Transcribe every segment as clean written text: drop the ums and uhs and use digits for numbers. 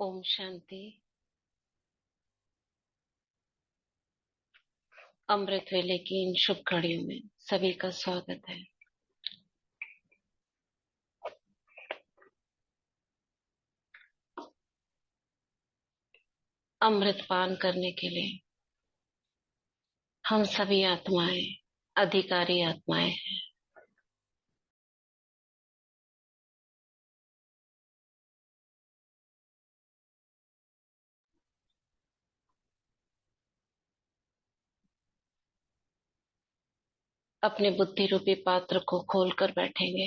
ओम शांति। अमृत वेले की इन शुभ घड़ियों में सभी का स्वागत है। अमृत पान करने के लिए हम सभी आत्माएं अधिकारी आत्माएं हैं। अपने बुद्धि रूपी पात्र को खोलकर बैठेंगे,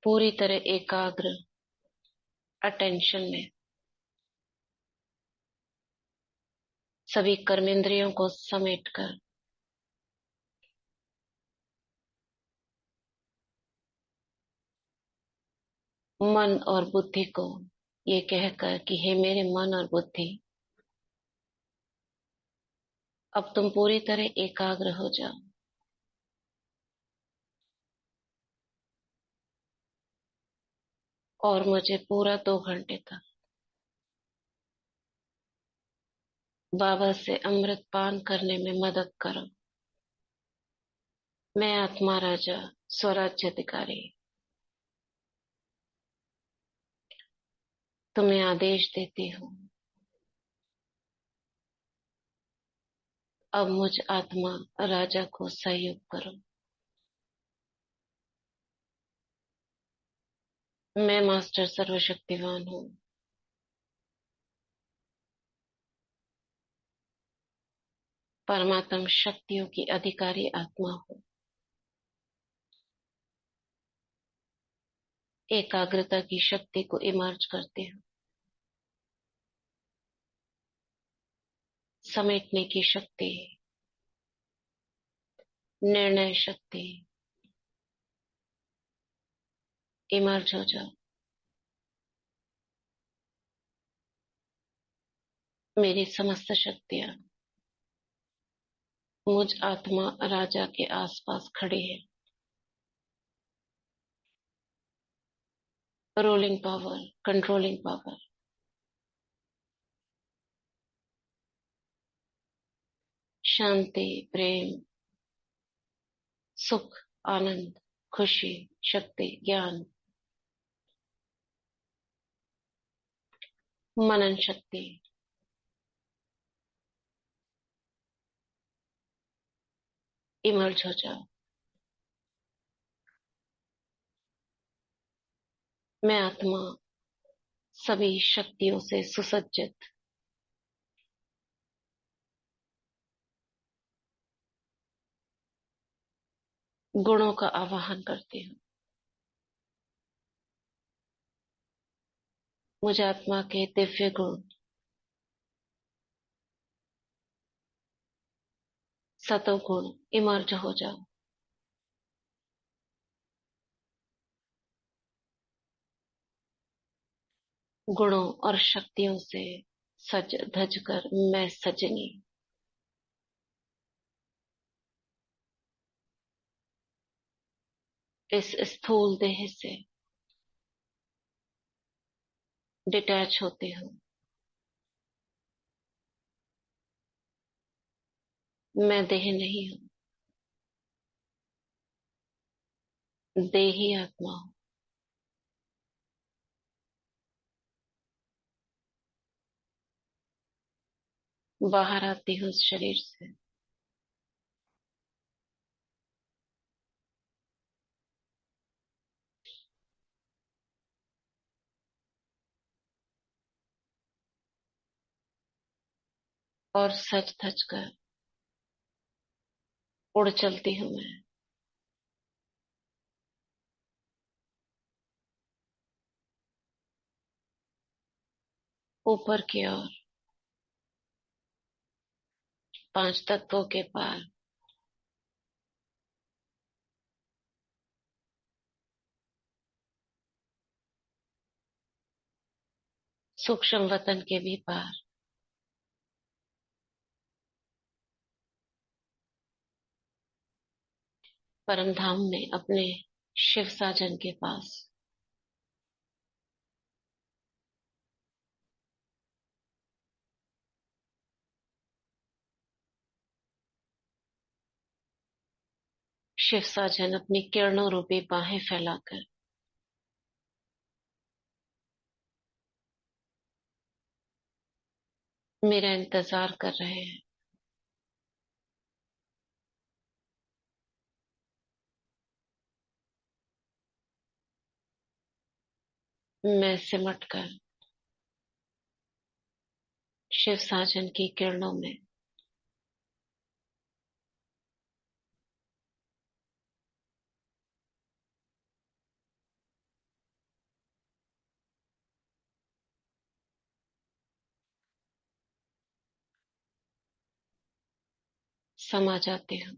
पूरी तरह एकाग्र अटेंशन में। सभी कर्मेंद्रियों को समेटकर मन और बुद्धि को ये कहकर कि हे मेरे मन और बुद्धि, अब तुम पूरी तरह एकाग्र हो जाओ और मुझे पूरा 2 घंटे तक बाबा से अमृत पान करने में मदद करो। मैं आत्मा राजा स्वराज्य अधिकारी तुम्हें आदेश देती हूँ, अब मुझ आत्मा राजा को सहयोग करो। मैं मास्टर सर्वशक्तिवान हूँ। परमात्म शक्तियों की अधिकारी आत्मा हूँ। एकाग्रता की शक्ति को इमर्ज करती हूँ। समेटने की शक्ति, निर्णय शक्ति, इमर्ज हो जाओ। मेरी समस्त शक्तियाँ मुझ आत्मा राजा के आसपास खड़ी है। रोलिंग पावर, कंट्रोलिंग पावर, शांति, प्रेम, सुख, आनंद, खुशी, शक्ति, ज्ञान, मनन शक्ति, इमर्ज हो जाओ। मैं आत्मा सभी शक्तियों से सुसज्जित गुणों का आवाहन करती हूँ। मुझे आत्मा के दिव्य गुण, सतोगुण इमर्ज हो जाओ। गुणों और शक्तियों से सज धज कर मैं सजनी इस स्थूल देह से डिटैच होती हूँ। मैं देह नहीं हूँ, देही आत्मा हूँ। बाहर आती हूँ इस शरीर से, और सच धज कर उड़ चलती हूँ मैं। ऊपर की ओर, 5 तत्वों के पार, सूक्ष्म वतन के भी पार, परम धाम में अपने शिव साजन के पास। शिव साजन अपनी किरणों रूपी बाहें फैलाकर मेरा इंतजार कर रहे हैं। मैं सिमट कर शिव साजन की किरणों में समा जाती हूँ।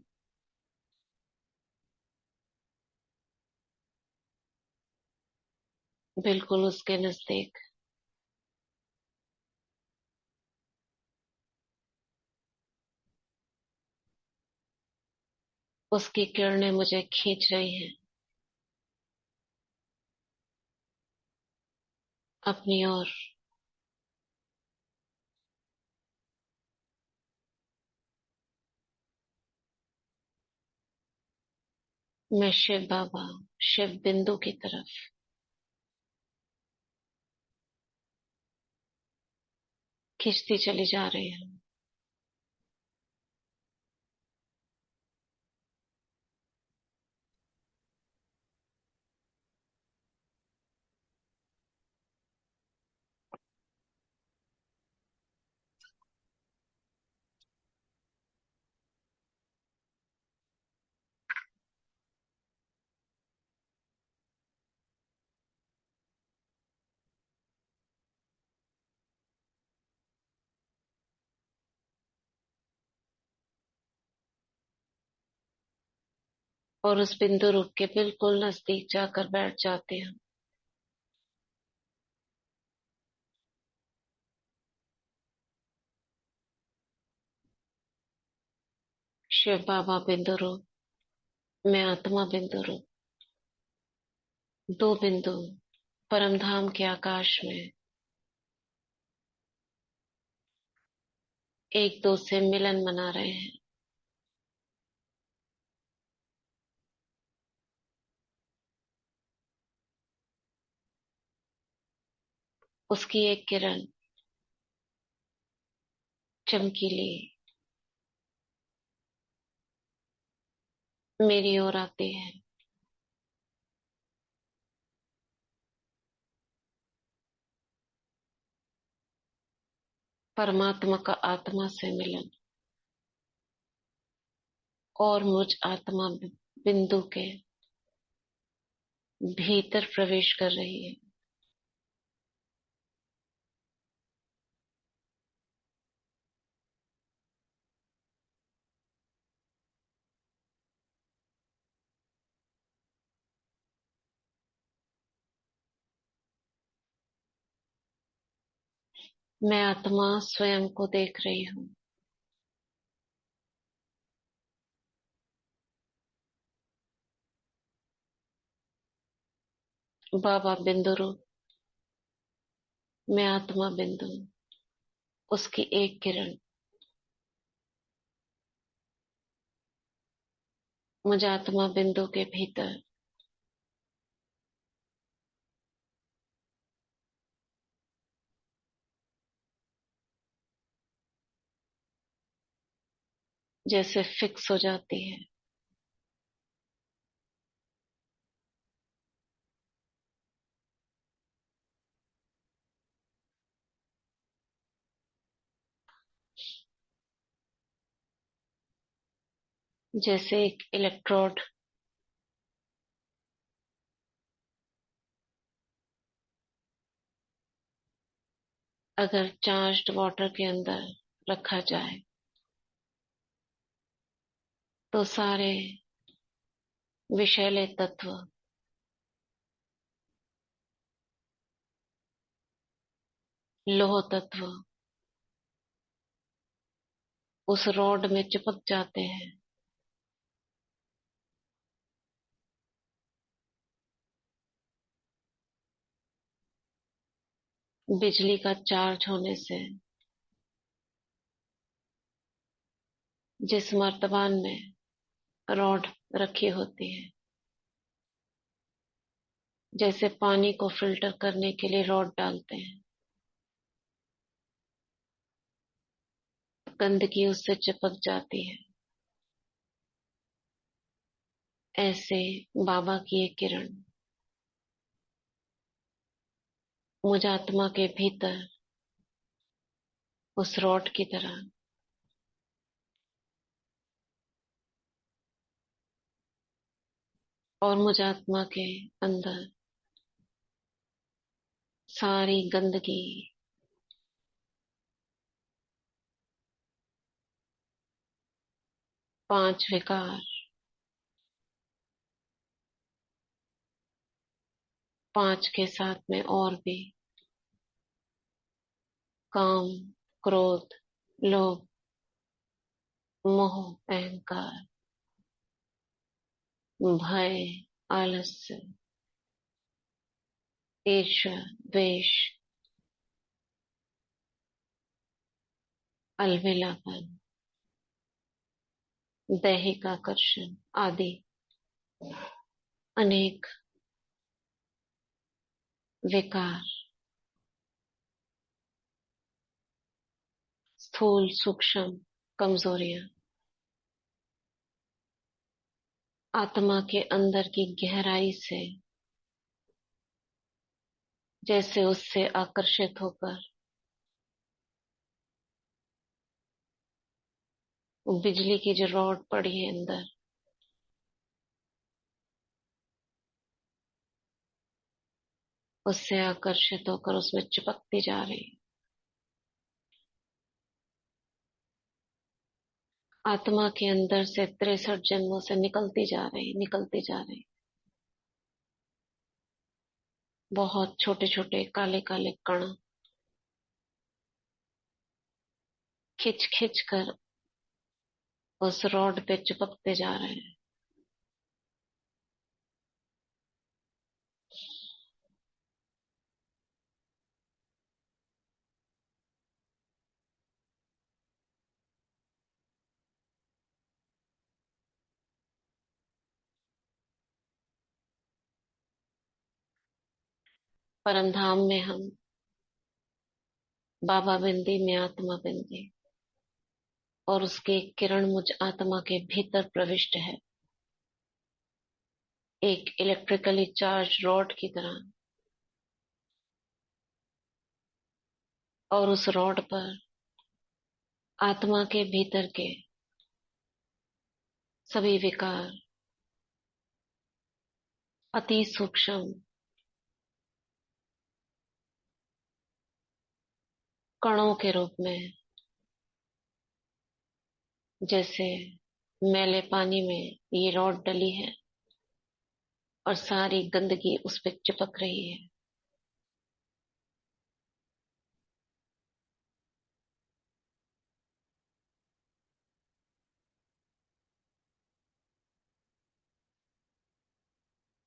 बिल्कुल उसके नजदीक। उसकी किरणें मुझे खींच रही हैं अपनी ओर। मैं शिव बाबा, शिव बिंदु की तरफ खींचती चली जा रही हूँ। और उस बिंदु रूप के बिल्कुल नजदीक जाकर बैठ जाती हूँ। शिव बाबा बिंदु रूप, मैं आत्मा बिंदु रूप, दो बिंदु परमधाम के आकाश में एक दो से मिलन मना रहे हैं। उसकी एक किरण चमकीली मेरी ओर आती है। परमात्मा का आत्मा से मिलन और मुझ आत्मा बिंदु के भीतर प्रवेश कर रही है। मैं आत्मा स्वयं को देख रही हूँ। बाबा बिंदु रूप, मैं आत्मा बिंदु, उसकी एक किरण मुझे आत्मा बिंदु के भीतर जैसे फिक्स हो जाती है। जैसे एक इलेक्ट्रोड अगर चार्ज्ड वाटर के अंदर रखा जाए तो सारे विषैले तत्व लौह तत्व उस रॉड में चिपक जाते हैं। बिजली का चार्ज होने से जिस मर्तबान में रॉड रखी होती है। जैसे पानी को फिल्टर करने के लिए रॉड डालते हैं, गंदगी उससे चिपक जाती है। ऐसे बाबा की एक किरण मुझ आत्मा के भीतर उस रॉड की तरह और मुझ आत्मा के अंदर सारी गंदगी, 5 विकार, 5 के साथ में और भी काम, क्रोध, लोभ, मोह, अहंकार, भय, आलस्य, ईर्ष्या, द्वेष, अलविलापन, दैहिक आकर्षण आदि अनेक विकार, स्थूल सूक्ष्म कमजोरियां आत्मा के अंदर की गहराई से जैसे उससे आकर्षित होकर वो बिजली की जो रॉड पड़ी है अंदर, उससे आकर्षित होकर उसमें चिपकती जा रही है। आत्मा के अंदर से 63 जन्मों से निकलती जा रही, निकलती जा रही। बहुत छोटे छोटे काले काले कण खिंच खिंच कर उस रॉड पे चिपकते जा रहे हैं। परम धाम में हम बाबा बिंदी में आत्मा बिंदी और उसकी एक किरण मुझ आत्मा के भीतर प्रविष्ट है, एक इलेक्ट्रिकली चार्ज रॉड की तरह। और उस रॉड पर आत्मा के भीतर के सभी विकार अति सूक्ष्म कणों के रूप में, जैसे मैले पानी में ये रॉड डली है और सारी गंदगी उस पे चिपक रही है।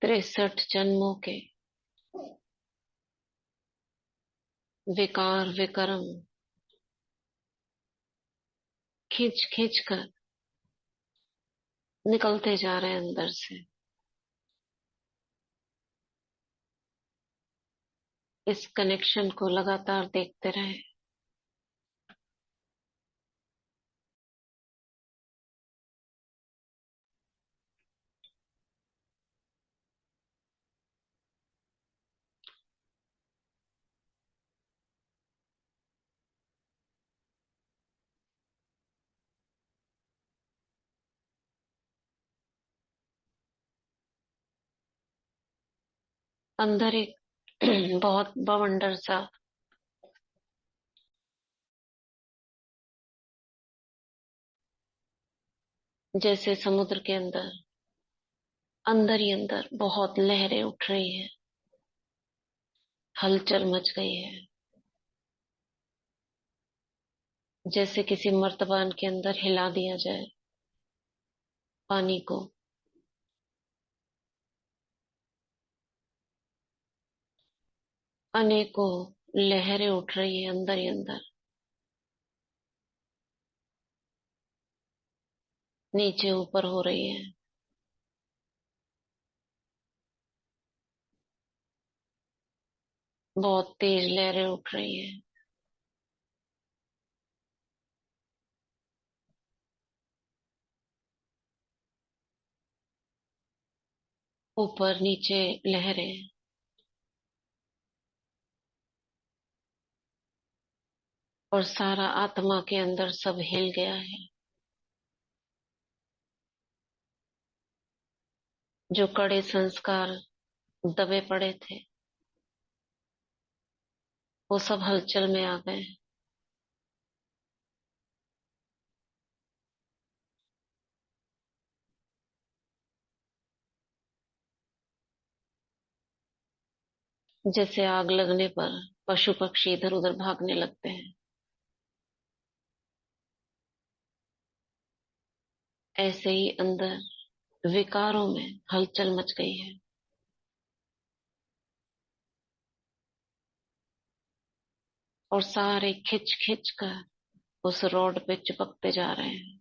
तिरसठ जन्मों के विकार विकर्म खींच खींच कर निकलते जा रहे हैं अंदर से। इस कनेक्शन को लगातार देखते रहे। अंदर एक बहुत बवंडर सा जैसे समुद्र के अंदर अंदर ही अंदर बहुत लहरें उठ रही है, हलचल मच गई है। जैसे किसी मर्तबान के अंदर हिला दिया जाए पानी को। अनेकों लहरें उठ रही है अंदर ही अंदर। नीचे ऊपर हो रही है। बहुत तेज लहरें उठ रही हैं। ऊपर नीचे लहरें। और सारा आत्मा के अंदर सब हिल गया है। जो कड़े संस्कार दबे पड़े थे, वो सब हलचल में आ गए। जैसे आग लगने पर पशु पक्षी इधर उधर भागने लगते हैं, ऐसे ही अंदर विकारों में हलचल मच गई है। और सारे खिंच खिंच कर उस रोड पे चिपकते जा रहे हैं।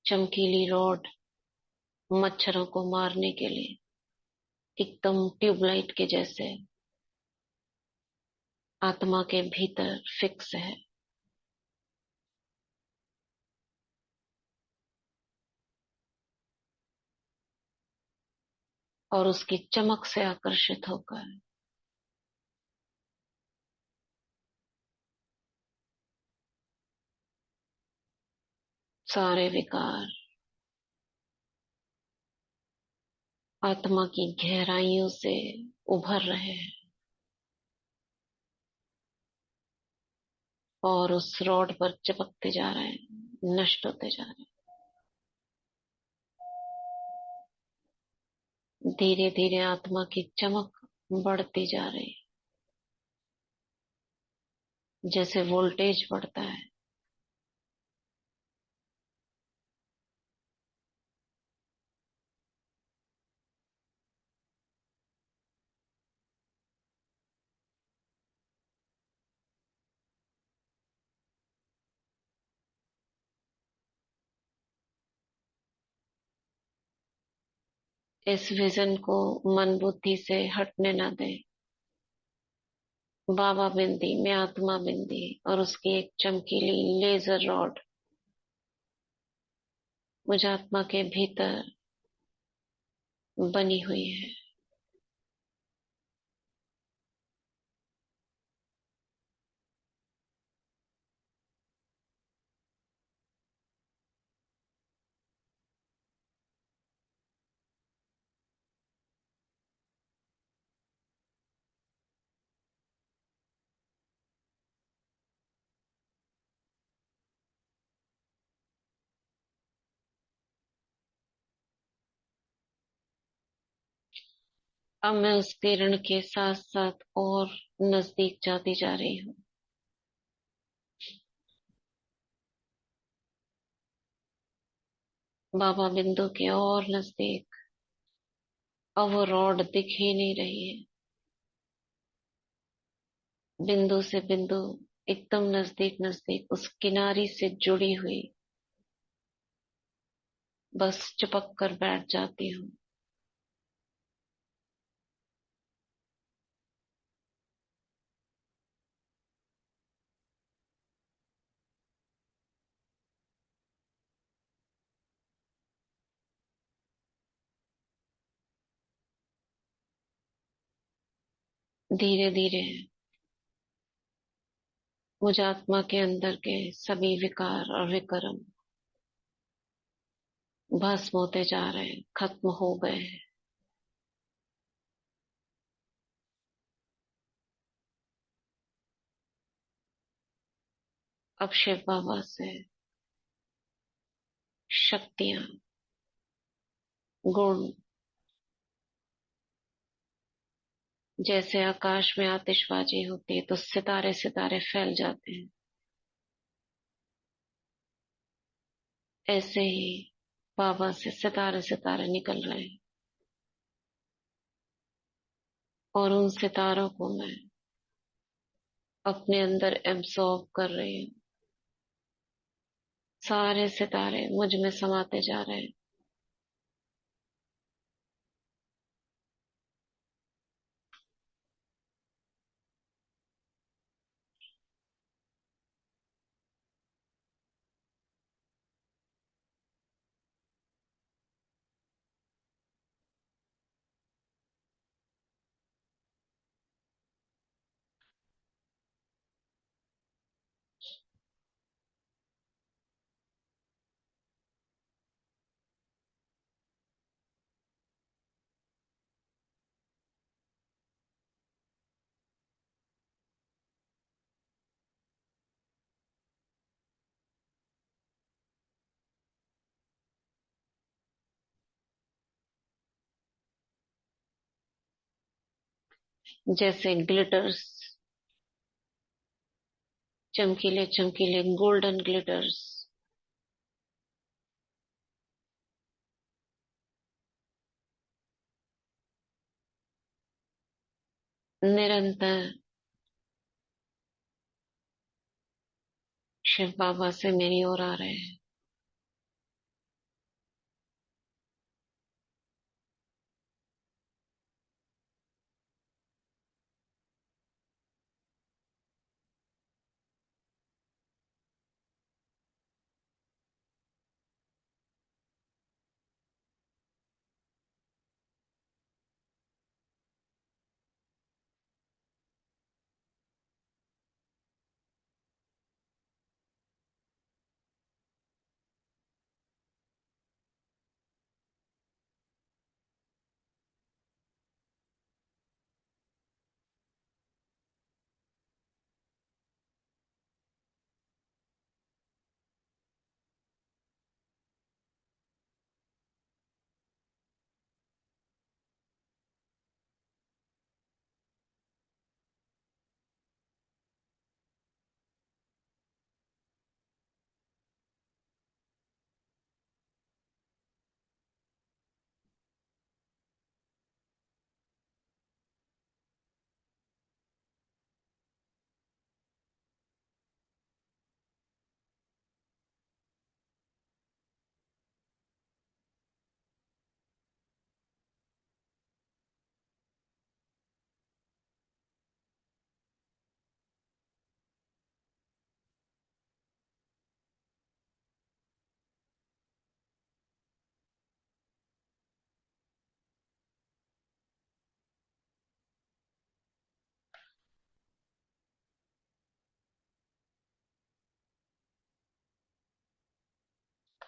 चमकीली रोड मच्छरों को मारने के लिए एकदम ट्यूबलाइट के जैसे आत्मा के भीतर फिक्स है। और उसकी चमक से आकर्षित होकर सारे विकार आत्मा की गहराइयों से उभर रहे हैं और उस रॉड पर चिपकते जा रहे हैं, नष्ट होते जा रहे हैं। धीरे धीरे आत्मा की चमक बढ़ती जा रही है, जैसे वोल्टेज बढ़ता है। इस विजन को मन बुद्धि से हटने ना दें। बाबा बिंदी में आत्मा बिंदी और उसकी एक चमकीली लेजर रॉड मुझ आत्मा के भीतर बनी हुई है। अब मैं उस किरण के साथ साथ और नजदीक जाती जा रही हूँ। बाबा बिंदु के और नजदीक। अब वो रॉड दिख ही नहीं रही है। बिंदु से बिंदु एकदम नजदीक नजदीक उस किनारी से जुड़ी हुई बस चिपक कर बैठ जाती हूँ। धीरे धीरे मुझ आत्मा के अंदर के सभी विकार और विकर्म भस्म होते जा रहे हैं, खत्म हो गए हैं। अब शिव बाबा से शक्तियां, गुण, जैसे आकाश में आतिशबाजी होती है तो सितारे सितारे फैल जाते हैं, ऐसे ही बाबा से सितारे सितारे निकल रहे हैं। और उन सितारों को मैं अपने अंदर एब्सॉर्ब कर रही हूँ। सारे सितारे मुझ में समाते जा रहे हैं। जैसे ग्लिटर्स, चमकीले चमकीले गोल्डन ग्लिटर्स निरंतर शिव बाबा से मेरी ओर आ रहे हैं।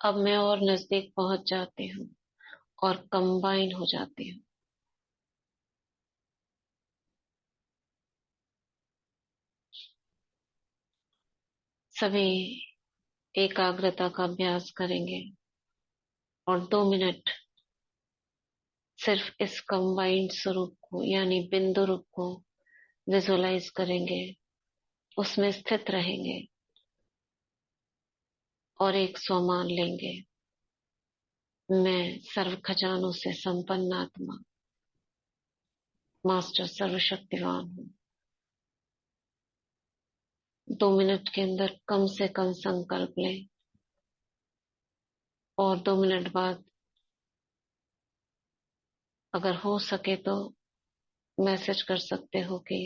अब मैं और नजदीक पहुंच जाती हूँ और कंबाइन हो जाती हूँ। सभी एकाग्रता का अभ्यास करेंगे और 2 मिनट सिर्फ इस कंबाइंड स्वरूप को यानी बिंदु रूप को विजुलाइज करेंगे, उसमें स्थित रहेंगे और एक स्वमान लेंगे। मैं सर्व खजानों से संपन्न आत्मा, मास्टर सर्वशक्तिवान हूँ। 2 मिनट के अंदर कम से कम संकल्प लें और 2 मिनट बाद अगर हो सके तो मैसेज कर सकते हो कि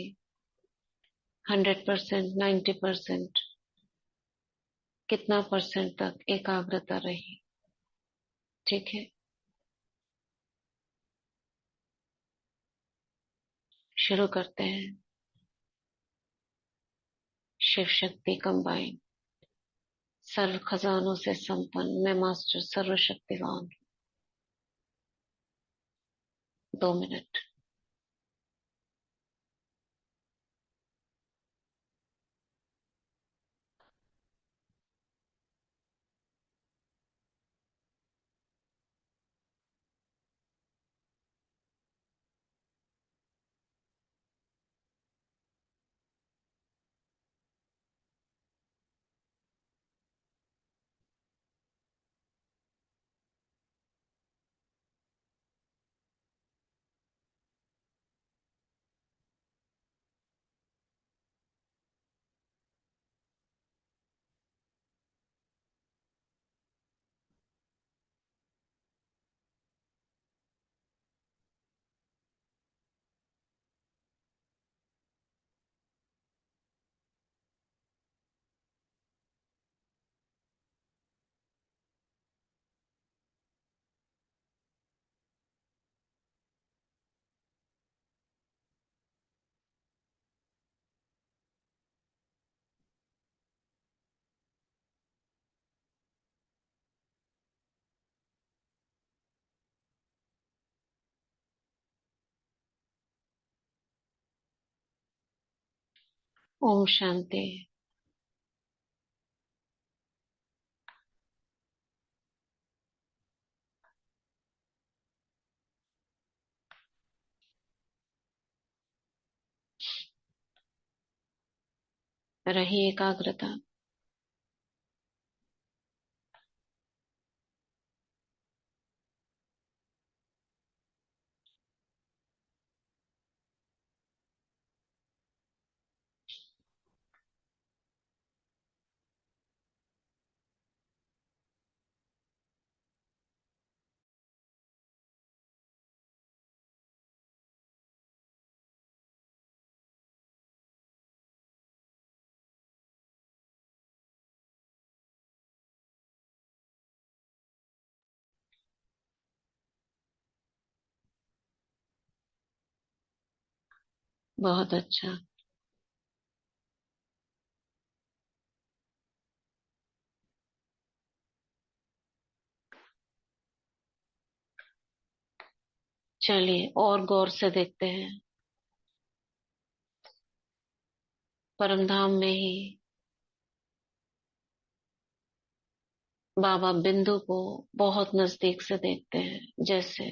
100%, 90%, कितना परसेंट तक एकाग्रता रही। ठीक है, शुरू करते हैं। शिव शक्ति कंबाइन, सर्व खजानों से संपन्न मैं मास्टर सर्वशक्तिवान। 2 मिनट। ओम शांति। रही एकाग्रता। बहुत अच्छा। चलिए और गौर से देखते हैं। परमधाम में ही बाबा बिंदु को बहुत नजदीक से देखते हैं। जैसे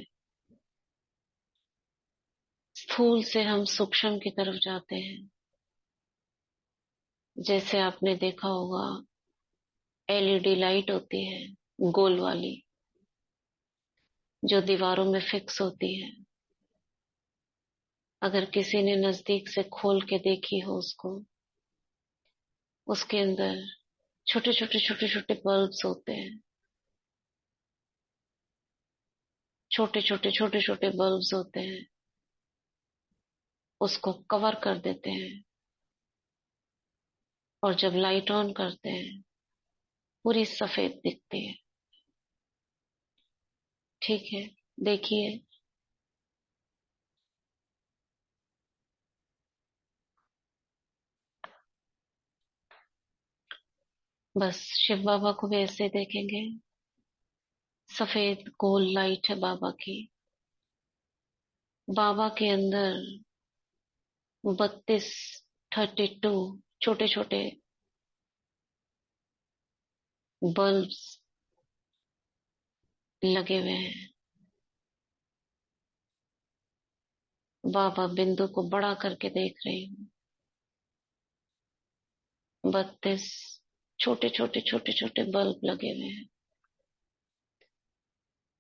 स्थूल से हम सूक्ष्म की तरफ जाते हैं। जैसे आपने देखा होगा, एलईडी लाइट होती है गोल वाली, जो दीवारों में फिक्स होती है। अगर किसी ने नजदीक से खोल के देखी हो उसको, उसके अंदर छोटे छोटे छोटे छोटे बल्ब्स होते हैं। छोटे छोटे छोटे छोटे बल्ब्स होते हैं। उसको कवर कर देते हैं, और जब लाइट ऑन करते हैं पूरी सफेद दिखती है। ठीक है, देखिए। बस शिव बाबा को भी ऐसे देखेंगे। सफेद गोल लाइट है बाबा की। बाबा के अंदर 32, 32 छोटे छोटे बल्ब्स लगे हुए हैं। बाबा बिंदु को बड़ा करके देख रही हूँ। 32 छोटे छोटे छोटे छोटे बल्ब लगे हुए हैं।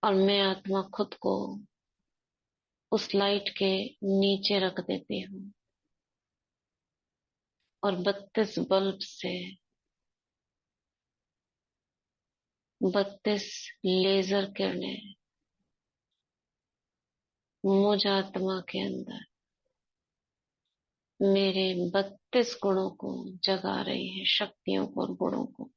और मैं आत्मा खुद को उस लाइट के नीचे रख देती हूँ, और 32 बल्ब से 32 लेजर किरणें मुझ आत्मा के अंदर मेरे 32 गुणों को जगा रही है, शक्तियों को और गुणों को।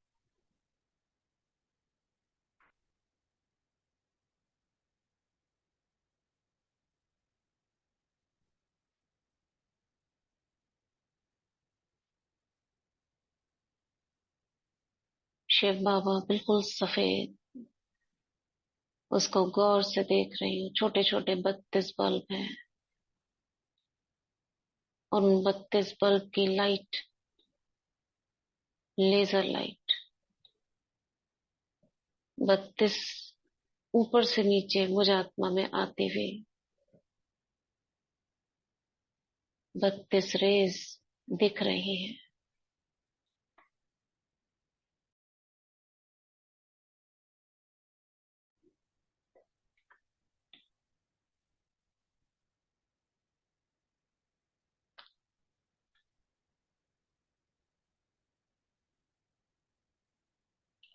शिव बाबा बिल्कुल सफेद, उसको गौर से देख रही हूँ। छोटे छोटे 32 बल्ब हैं, और उन 32 बल्ब की लाइट, लेजर लाइट, 32 ऊपर से नीचे मुझ आत्मा में आती हुई 32 रेज दिख रही है।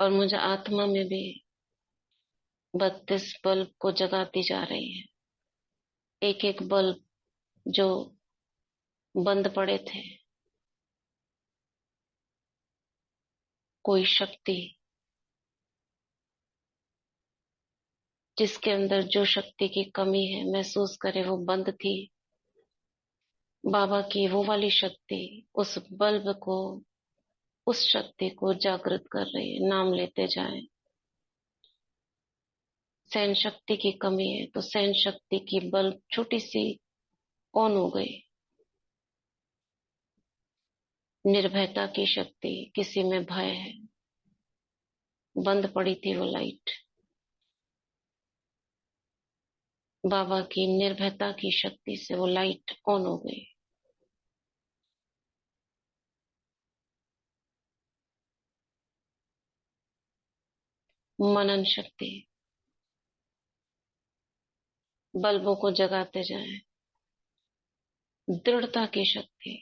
और मुझे आत्मा में भी 32 बल्ब को जगाती जा रही है। एक एक बल्ब जो बंद पड़े थे, कोई शक्ति जिसके अंदर जो शक्ति की कमी है महसूस करे, वो बंद थी। बाबा की वो वाली शक्ति उस बल्ब को, उस शक्ति को जागृत कर रही है। नाम लेते जाएं। सहन शक्ति की कमी है तो सहन शक्ति की बल्ब छोटी सी ऑन हो गई। निर्भयता की शक्ति, किसी में भय है। बंद पड़ी थी वो लाइट, बाबा की निर्भयता की शक्ति से वो लाइट ऑन हो गई। मनन शक्ति, बल्बों को जगाते जाएं। दृढ़ता की शक्ति,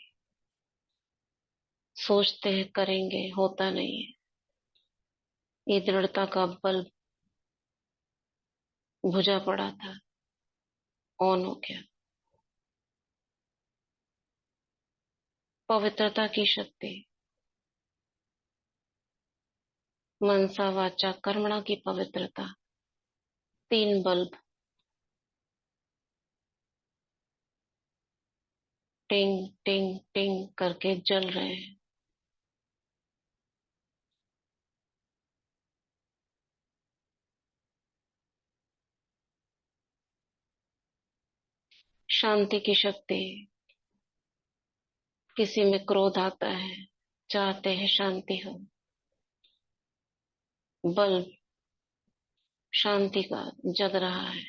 सोचते हैं करेंगे, होता नहीं है। ये दृढ़ता का बल्ब बुझा पड़ा था, ऑन हो गया। पवित्रता की शक्ति, मनसा वाचा कर्मणा की पवित्रता। 3 बल्ब टिंग टिंग टिंग करके जल रहे हैं। शांति की शक्ति, किसी में क्रोध आता है, चाहते हैं शांति हो। बल्ब शांति का जग रहा है,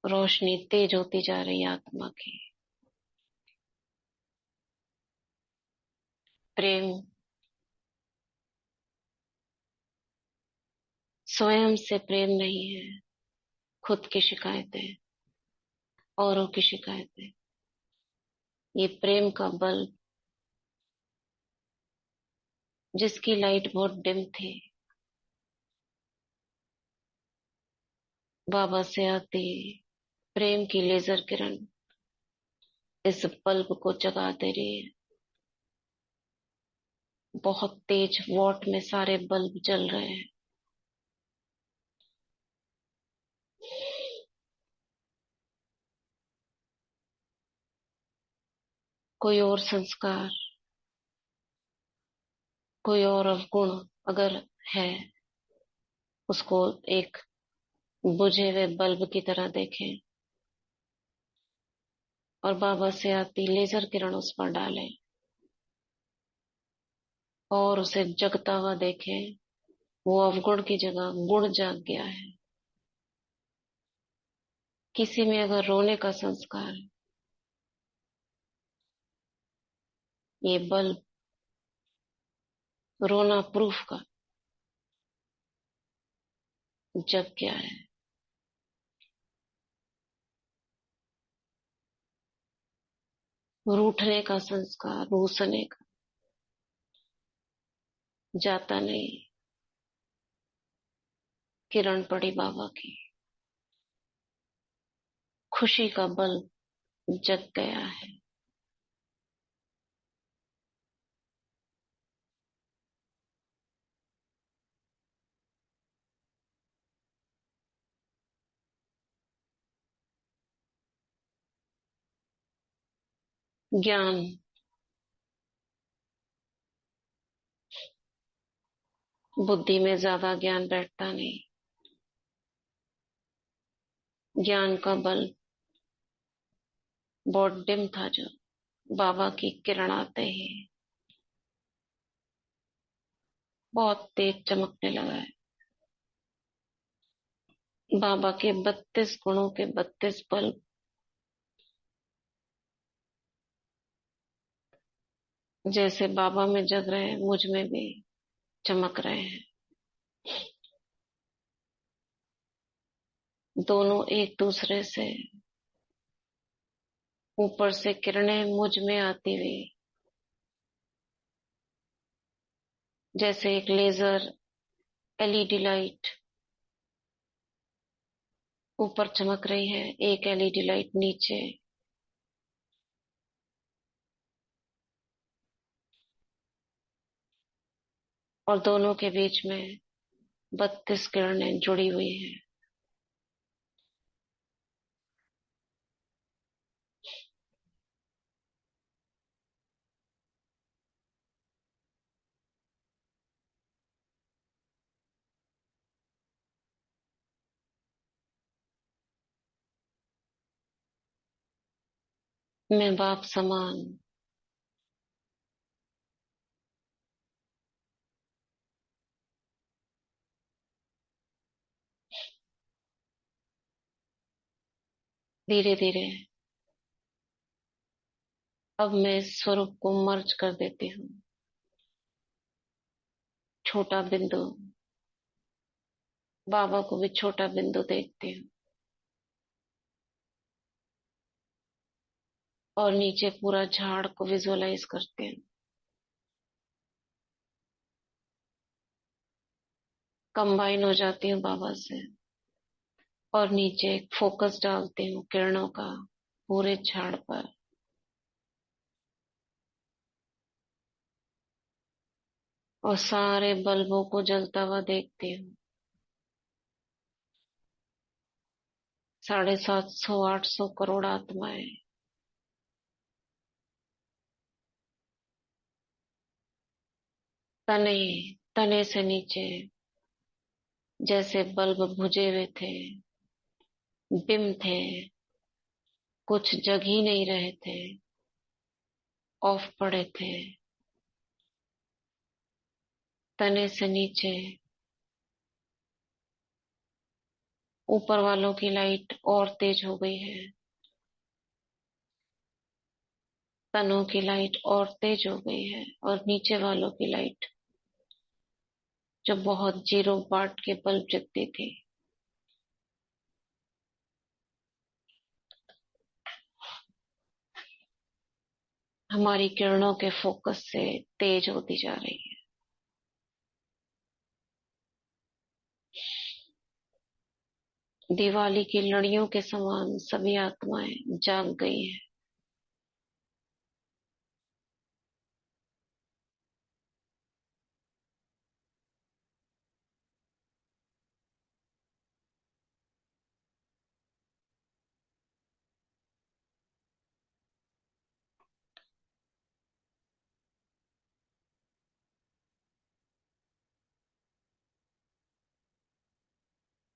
रोशनी तेज होती जा रही है आत्मा की। प्रेम, स्वयं से प्रेम नहीं है, खुद की शिकायतें, औरों की शिकायतें। ये प्रेम का बल्ब, जिसकी लाइट बहुत डिम थी, बाबा से आती प्रेम की लेजर किरण इस बल्ब को जगा दे रही है। बहुत तेज वॉट में सारे बल्ब जल रहे हैं। कोई और संस्कार, कोई और अवगुण अगर है, उसको एक बुझे हुए बल्ब की तरह देखें और बाबा से आती लेजर किरण उस पर डालें और उसे जगता हुआ देखें। वो अवगुण की जगह गुण जाग गया है। किसी में अगर रोने का संस्कार है, ये बल्ब रोना प्रूफ का जग गया है। रूठने का संस्कार, रूसने का, जाता नहीं। किरण पड़ी बाबा की, खुशी का बल्ब जग गया है। ज्ञान, बुद्धि में ज्यादा ज्ञान बैठता नहीं। ज्ञान का बल्ब बहुत डिम था, जो बाबा की किरण आते ही बहुत तेज चमकने लगा है। बाबा के 32 गुणों के 32 बल्ब जैसे बाबा में जग रहे हैं, मुझ में भी चमक रहे हैं। दोनों एक दूसरे से, ऊपर से किरणें मुझ में आती हुई जैसे एक लेजर एलईडी लाइट ऊपर चमक रही है, एक एलईडी लाइट नीचे। और दोनों के बीच में 32 किरणें जुड़ी हुई हैं। मैं बाप समान। धीरे धीरे अब मैं इस स्वरूप को मर्ज कर देती हूँ। छोटा बिंदु, बाबा को भी छोटा बिंदु देखती हूँ। और नीचे पूरा झाड़ को विजुअलाइज करती हूँ। कंबाइन हो जाती हूँ बाबा से। और नीचे एक फोकस डालती हूँ किरणों का पूरे झाड़ पर। और सारे बल्बों को जलता हुआ देखती हूँ। 750 800 करोड़ आत्माएं तने तने से नीचे जैसे बल्ब बुझे हुए थे, डिम थे, कुछ जग ही नहीं रहे थे, ऑफ पड़े थे। तने से नीचे ऊपर वालों की लाइट और तेज हो गई है। तनों की लाइट और तेज हो गई है। और नीचे वालों की लाइट जो बहुत 0 वाट के बल्ब जगती थी, हमारी किरणों के फोकस से तेज होती जा रही है। दिवाली की लड़ियों के समान सभी आत्माएं जाग गई हैं।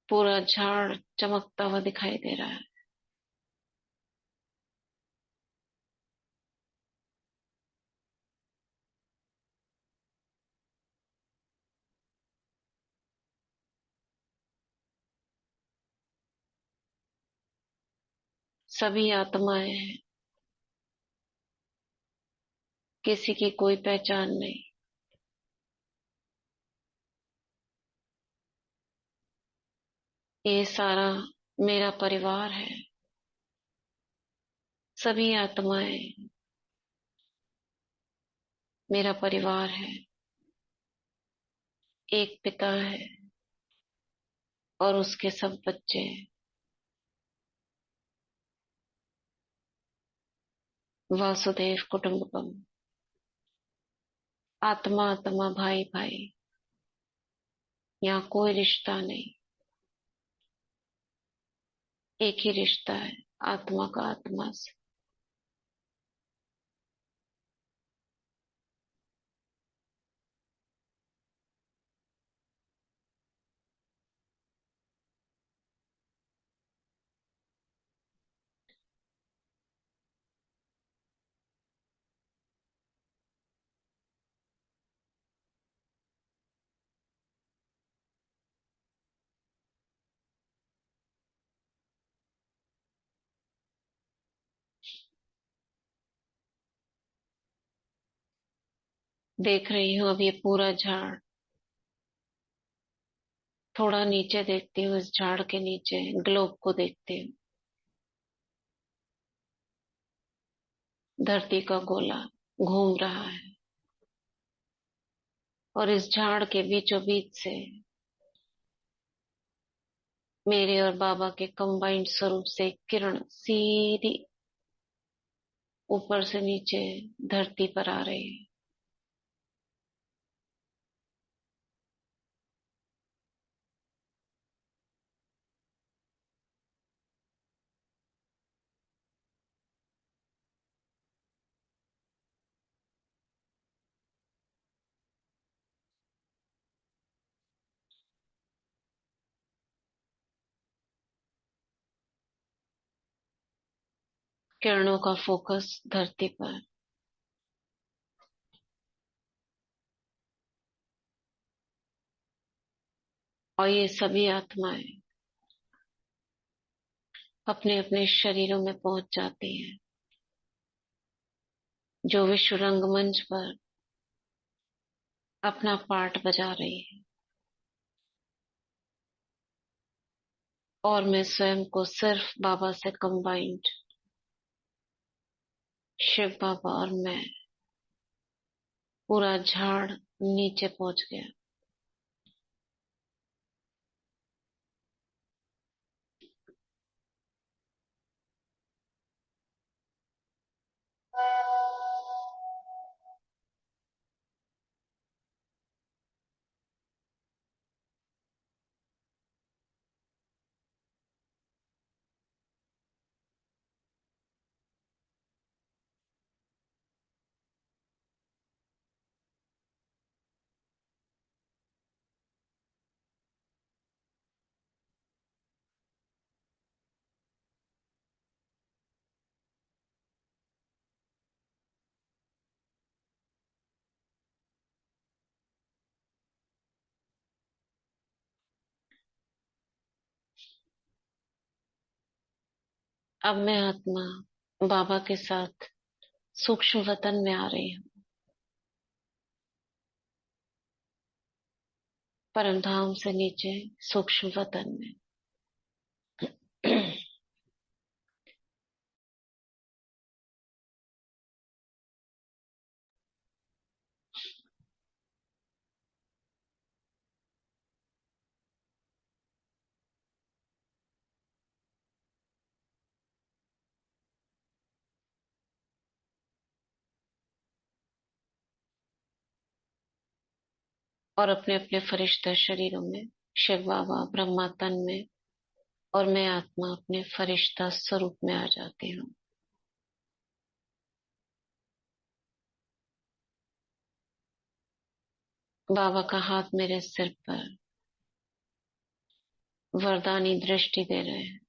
पूरा झाड़ चमकता हुआ दिखाई दे रहा है। सभी आत्माएं हैं, किसी की कोई पहचान नहीं। ये सारा मेरा परिवार है। सभी आत्माएं मेरा परिवार है। एक पिता है और उसके सब बच्चे। वासुदेव कुटुंबकम। आत्मा आत्मा, भाई भाई, यहाँ कोई रिश्ता नहीं। एक ही रिश्ता है, आत्मा का आत्मा से। देख रही हूँ अब ये पूरा झाड़। थोड़ा नीचे देखती हूँ, इस झाड़ के नीचे ग्लोब को देखती हूँ। धरती का गोला घूम रहा है। और इस झाड़ के बीचों बीच से मेरे और बाबा के कंबाइंड स्वरूप से एक किरण सीधी ऊपर से नीचे धरती पर आ रही है। किरणों का फोकस धरती पर, और ये सभी आत्माएं अपने अपने शरीरों में पहुंच जाती हैं, जो विश्व रंगमंच पर अपना पार्ट बजा रही है। और मैं स्वयं को सिर्फ बाबा से कंबाइंड, शिव बाबा और मैं, पूरा झाड़ नीचे पहुंच गया। अब मैं आत्मा बाबा के साथ सूक्ष्म वतन में आ रही हूँ, परम धाम से नीचे सूक्ष्म वतन में। और अपने अपने फरिश्ता शरीरों में, शिव बाबा ब्रह्मा तन में, और मैं आत्मा अपने फरिश्ता स्वरूप में आ जाती हूँ। बाबा का हाथ मेरे सिर पर वरदानी दृष्टि दे रहे हैं।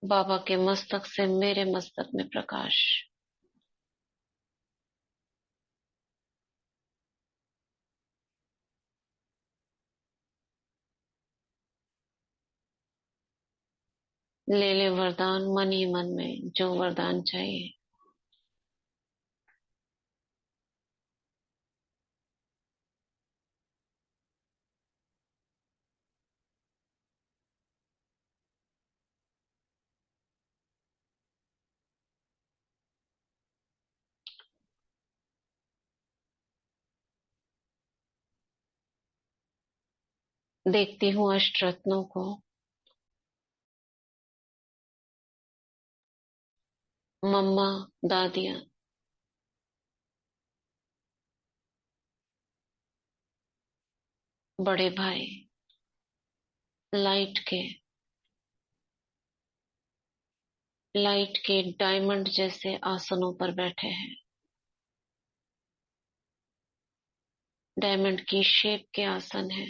बाबा के मस्तक से मेरे मस्तक में प्रकाश। ले ले वरदान मन ही मन में, जो वरदान चाहिए। देखती हूँ अष्टरत्नों को, मम्मा, दादियाँ, बड़े भाई लाइट के डायमंड जैसे आसनों पर बैठे हैं। डायमंड की शेप के आसन है।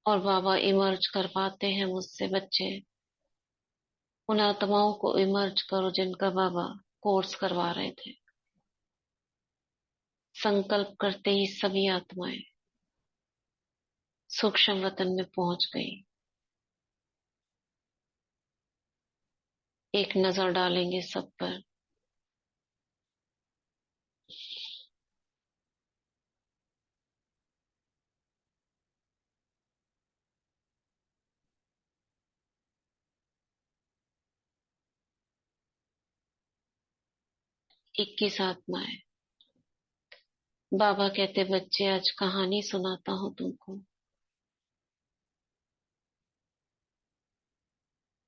और बाबा इमर्ज करवाते हैं मुझसे बच्चे। उन आत्माओं को इमर्ज करो जिनका बाबा कोर्स करवा रहे थे। संकल्प करते ही सभी आत्माएं सूक्ष्म वतन में पहुंच गई। एक नजर डालेंगे सब पर। इक्कीस आत्माएं। बाबा कहते बच्चे आज कहानी सुनाता हूं तुमको।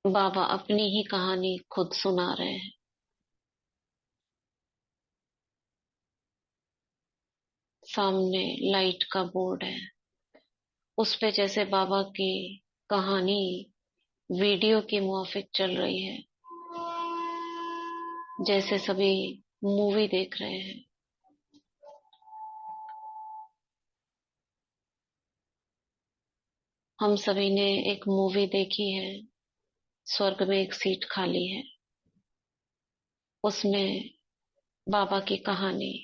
बाबा अपनी ही कहानी खुद सुना रहे हैं। सामने लाइट का बोर्ड है, उस पे जैसे बाबा की कहानी वीडियो की मुआफिक चल रही है। जैसे सभी मूवी देख रहे हैं। हम सभी ने एक मूवी देखी है, स्वर्ग में एक सीट खाली है। उसमें बाबा की कहानी,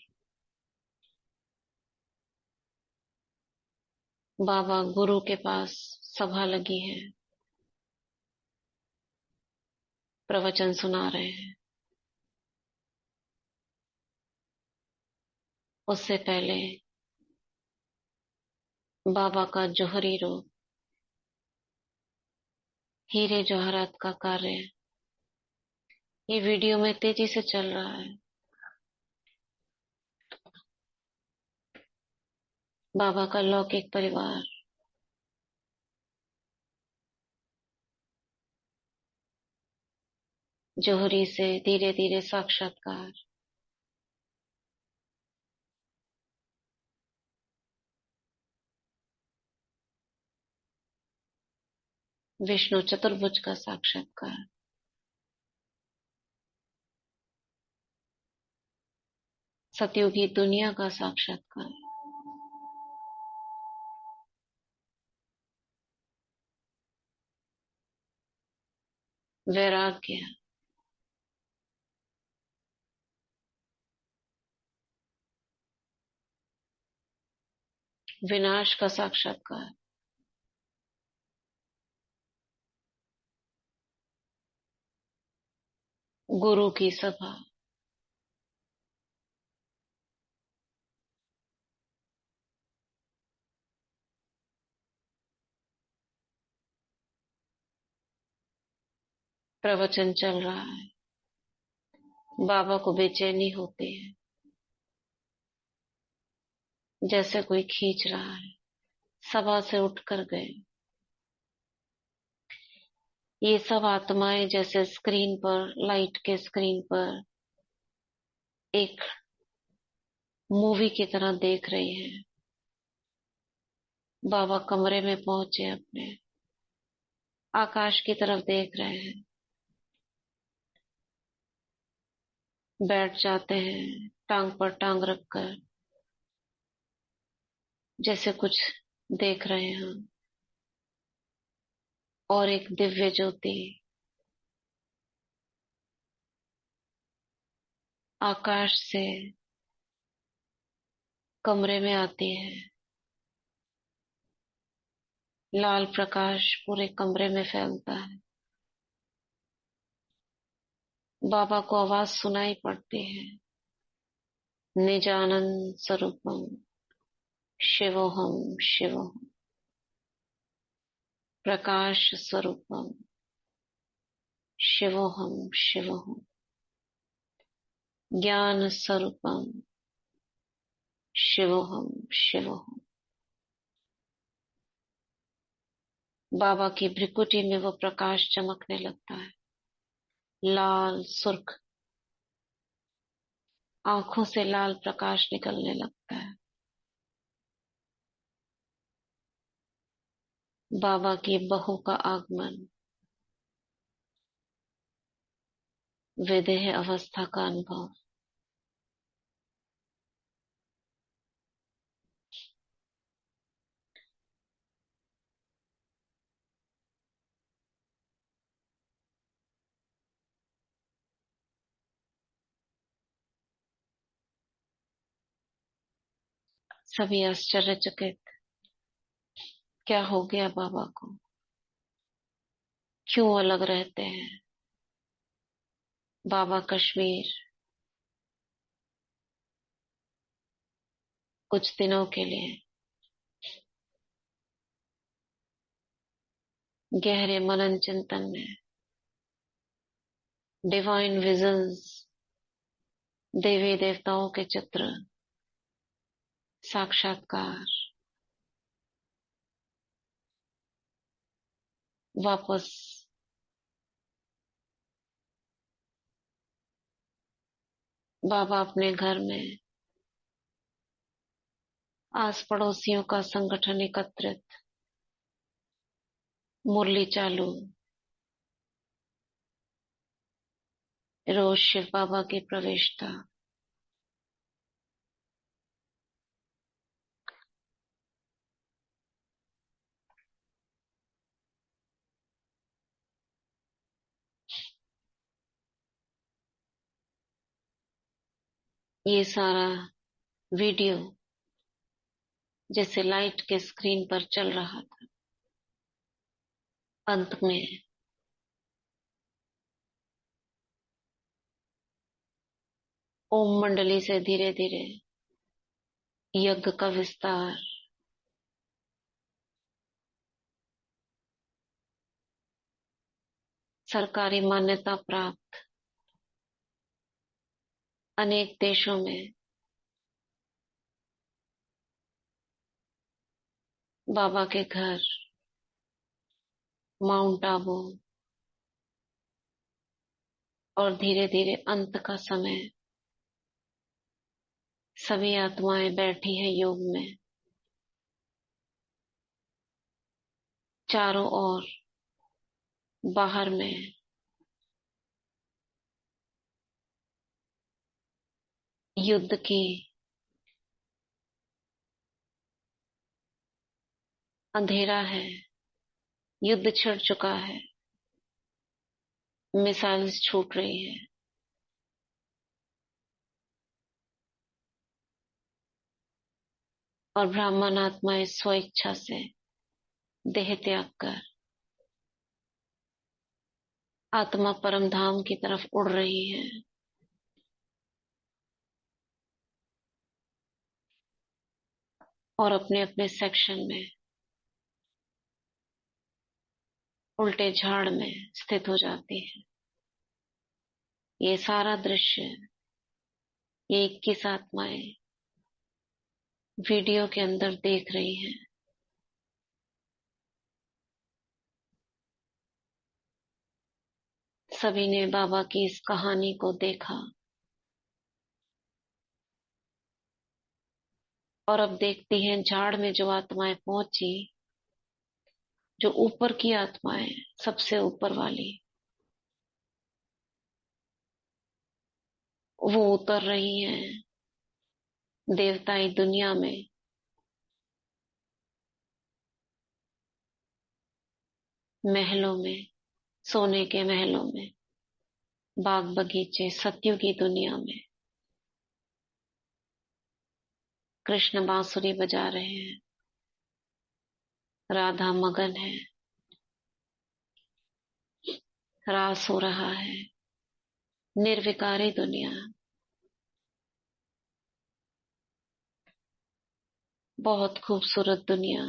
बाबा गुरु के पास सभा लगी है, प्रवचन सुना रहे हैं। उससे पहले बाबा का जौहरी रूप, हीरे जवाहरात का कार्य, ये वीडियो में तेजी से चल रहा है। बाबा का लौकिक परिवार, जौहरी से धीरे धीरे साक्षात्कार, विष्णु चतुर्भुज का साक्षात्कार, सतयुगी दुनिया का साक्षात्कार, वैराग्य, विनाश का साक्षात्कार, गुरु की सभा, प्रवचन चल रहा है। बाबा को बेचैनी होती है, जैसे कोई खींच रहा है। सभा से उठकर गए। ये सब आत्माएं जैसे स्क्रीन पर, लाइट के स्क्रीन पर एक मूवी की तरह देख रही हैं। बाबा कमरे में पहुंचे, अपने आकाश की तरफ देख रहे हैं। बैठ जाते हैं टांग पर टांग रखकर, जैसे कुछ देख रहे हैं। और एक दिव्य ज्योति आकाश से कमरे में आती है। लाल प्रकाश पूरे कमरे में फैलता है। बाबा को आवाज सुनाई पड़ती है, निजानंद स्वरूपम शिवोहम शिवोहम, प्रकाश स्वरूपम शिवोहम शिवोहम, ज्ञान स्वरूपम शिवोहम शिवोहम। बाबा की भ्रिकुटी में वो प्रकाश चमकने लगता है, लाल सुर्ख, आंखों से लाल प्रकाश निकलने लगता है। बाबा की बहू का आगमन, विदेह अवस्था का अनुभव। सभी आश्चर्यचकित, क्या हो गया बाबा को, क्यों अलग रहते हैं। बाबा कश्मीर कुछ दिनों के लिए गहरे मनन चिंतन में, डिवाइन विजन्स, देवी देवताओं के चित्र, साक्षात्कार, वापस बाबा अपने घर में, आस पड़ोसियों का संगठन एकत्रित, मुरली चालू, रोज शिव बाबा की प्रवेश था। ये सारा वीडियो जैसे लाइट के स्क्रीन पर चल रहा था। अंत में ओम मंडली से धीरे धीरे यज्ञ का विस्तार, सरकारी मान्यता प्राप्त अनेक देशों में बाबा के घर, माउंट आबू, और धीरे धीरे अंत का समय, सभी आत्माएं बैठी हैं योग में। चारों ओर बाहर में युद्ध की अंधेरा है, युद्ध छिड़ चुका है, मिसाइल्स छूट रही है। और ब्राह्मण आत्माएं स्वेच्छा से देह त्याग कर आत्मा परम धाम की तरफ उड़ रही है। और अपने अपने सेक्शन में उल्टे झाड़ में स्थित हो जाती है। ये सारा दृश्य, ये 21 आत्माएं वीडियो के अंदर देख रही हैं। सभी ने बाबा की इस कहानी को देखा और अब देखती हैं झाड़ में जो आत्माएं पहुंची, जो ऊपर की आत्माएं, सबसे ऊपर वाली, वो उतर रही हैं देवताई दुनिया में। महलों में, सोने के महलों में, बाग बगीचे, सत्यों की दुनिया में कृष्ण बांसुरी बजा रहे हैं, राधा मगन है, रास हो रहा है। निर्विकारी दुनिया, बहुत खूबसूरत दुनिया,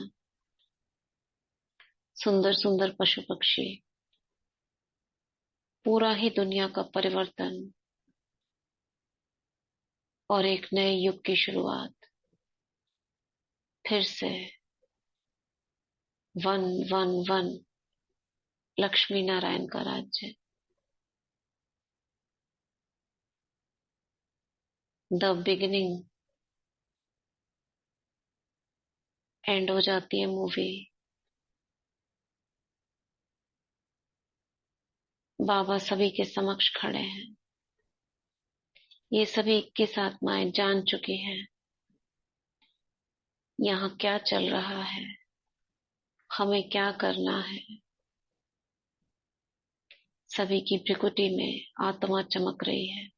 सुंदर सुंदर पशु पक्षी, पूरा ही दुनिया का परिवर्तन और एक नए युग की शुरुआत। फिर से one one one, Lakshmi Narayan का राज्य, द बिगिनिंग। एंड हो जाती है मूवी। बाबा सभी के समक्ष खड़े हैं। ये सभी 21 आत्माएं जान चुकी हैं यहाँ क्या चल रहा है, हमें क्या करना है। सभी की भ्रिकुटी में आत्मा चमक रही है।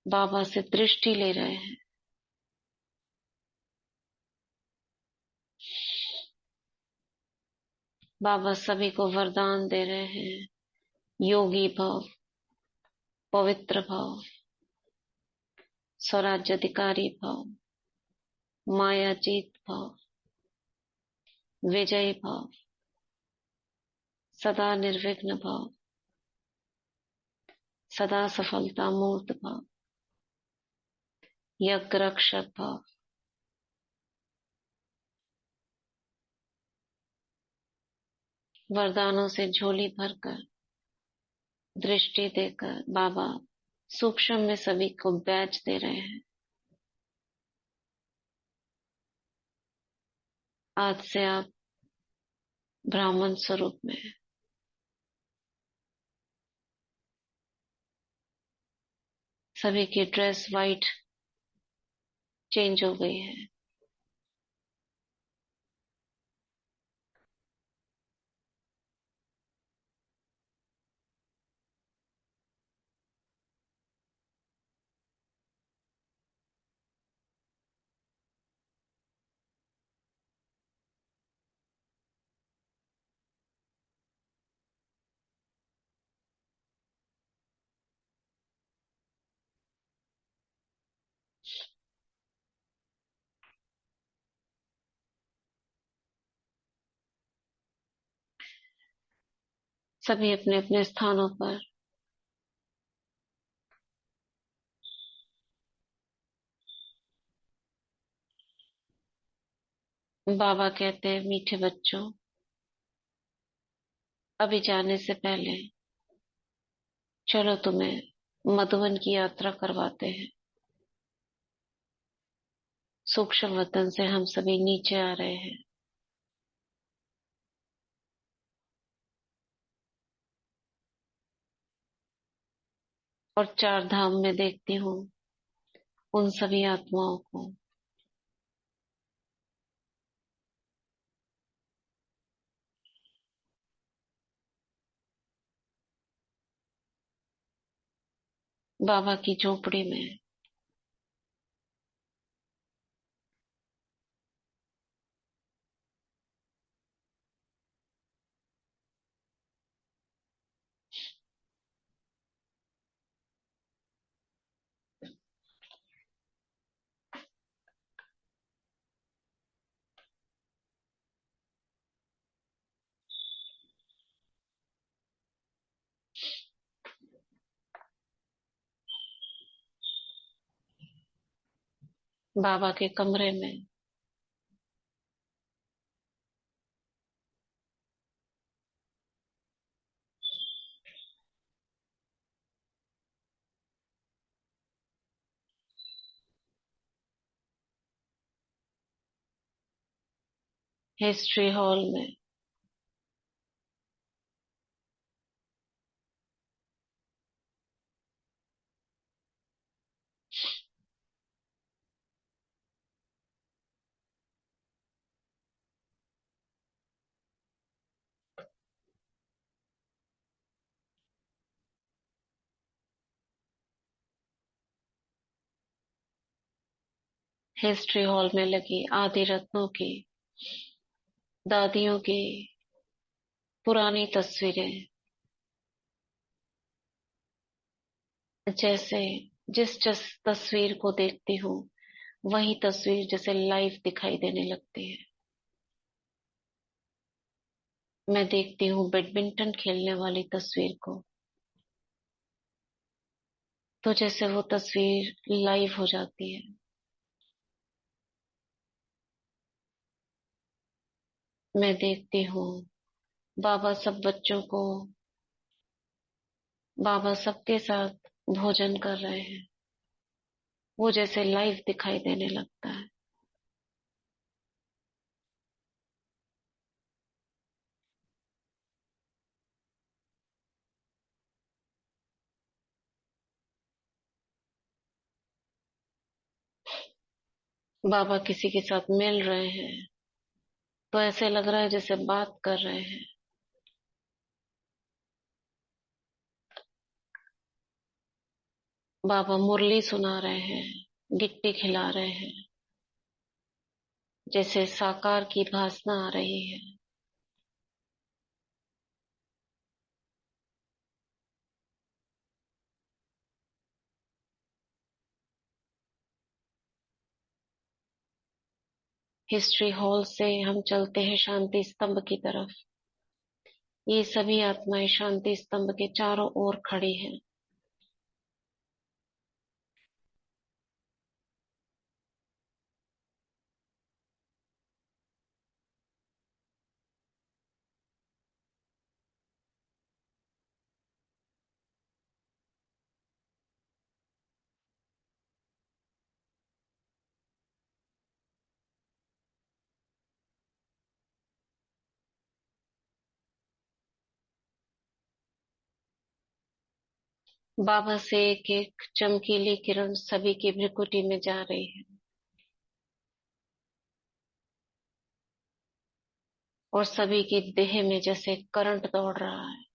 बाबा से दृष्टि ले रहे हैं। बाबा सभी को वरदान दे रहे हैं, योगी भव, पवित्र भव, स्वराज्याधिकारी भव, मायाजीत भव, विजयी भव, सदा निर्विघ्न भव, सदा सफलता मूर्त भव, यज्ञ रक्षक भव। वरदानों से झोली भरकर, दृष्टि देकर बाबा सूक्ष्म में सभी को बैच दे रहे हैं। आज से आप ब्राह्मण स्वरूप में। सभी की ड्रेस वाइट चेंज हो गई है। सभी अपने अपने स्थानों पर। बाबा कहते हैं, मीठे बच्चों, अभी जाने से पहले चलो तुम्हें मधुवन की यात्रा करवाते हैं। सूक्ष्म वतन से हम सभी नीचे आ रहे हैं, और चार धाम में देखती हूँ उन सभी आत्माओं को। बाबा की झोपड़ी में। बाबा के कमरे में। हिस्ट्री हॉल में। हिस्ट्री हॉल में लगी आदि रत्नों की, दादियों की पुरानी तस्वीरें। जैसे जिस तस्वीर को देखती हूँ, वही तस्वीर जैसे लाइव दिखाई देने लगती है। मैं देखती हूँ बैडमिंटन खेलने वाली तस्वीर को, तो जैसे वो तस्वीर लाइव हो जाती है। मैं देखती हूँ बाबा सब बच्चों को, बाबा सबके साथ भोजन कर रहे हैं। वो जैसे लाइव दिखाई देने लगता है। बाबा किसी के साथ मिल रहे हैं, तो ऐसे लग रहा है जैसे बात कर रहे हैं। बाबा मुरली सुना रहे हैं, गिट्टी खिला रहे हैं, जैसे साकार की भासना आ रही है। हिस्ट्री हॉल से हम चलते हैं शांति स्तंभ की तरफ। ये सभी आत्माएं शांति स्तंभ के चारों ओर खड़ी हैं। बाबा से एक एक चमकीली किरण सभी की भ्रिकुटी में जा रही है और सभी की देह में जैसे करंट दौड़ रहा है।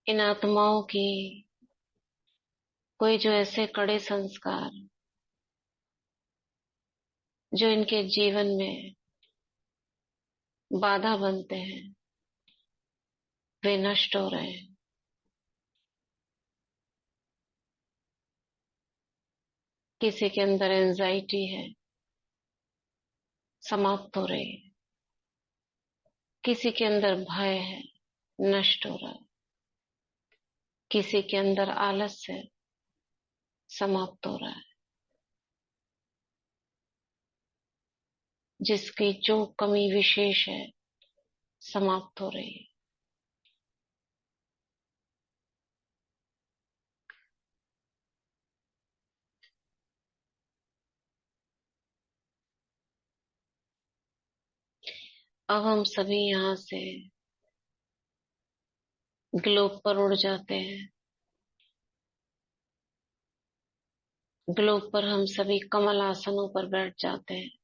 इन आत्माओं की कोई जो ऐसे कड़े संस्कार जो इनके जीवन में बाधा बनते हैं, वे नष्ट हो रहे हैं। किसी के अंदर एंजाइटी है, समाप्त हो रही है। किसी के अंदर भय है, नष्ट हो रहा है। किसी के अंदर आलस्य है, समाप्त हो रहा है। जिसकी जो कमी विशेष है, समाप्त हो रही है। अब हम सभी यहाँ से ग्लोब पर उड़ जाते हैं। ग्लोब पर हम सभी कमल आसनों पर बैठ जाते हैं।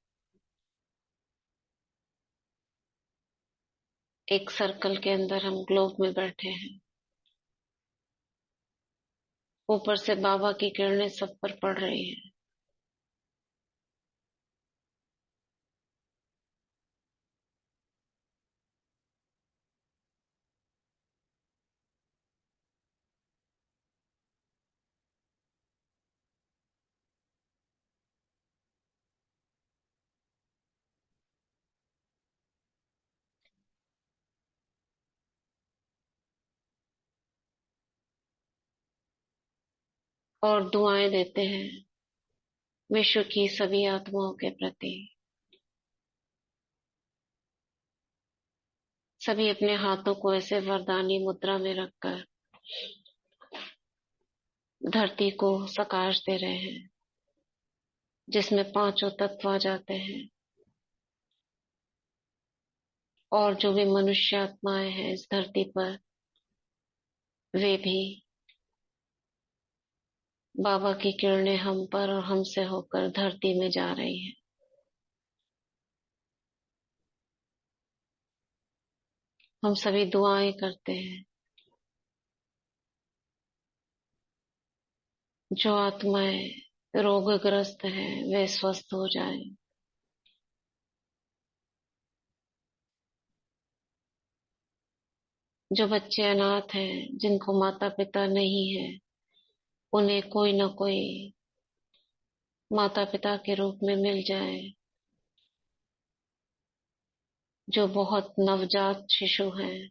एक सर्कल के अंदर हम ग्लोब में बैठे हैं। ऊपर से बाबा की किरणें सब पर पड़ रही हैं। और दुआएं देते हैं विश्व की सभी आत्माओं के प्रति। सभी अपने हाथों को ऐसे वरदानी मुद्रा में रखकर धरती को सकाश दे रहे हैं, जिसमें पांचों तत्व आ जाते हैं। और जो भी मनुष्य आत्माएं हैं इस धरती पर, वे भी बाबा की किरणें हम पर और हमसे होकर धरती में जा रही हैं। हम सभी दुआएं करते हैं, जो आत्माएं रोगग्रस्त हैं वे स्वस्थ हो जाएं। जो बच्चे अनाथ हैं, जिनको माता पिता नहीं है, उन्हें कोई न कोई माता पिता के रूप में मिल जाए। जो बहुत नवजात शिशु हैं,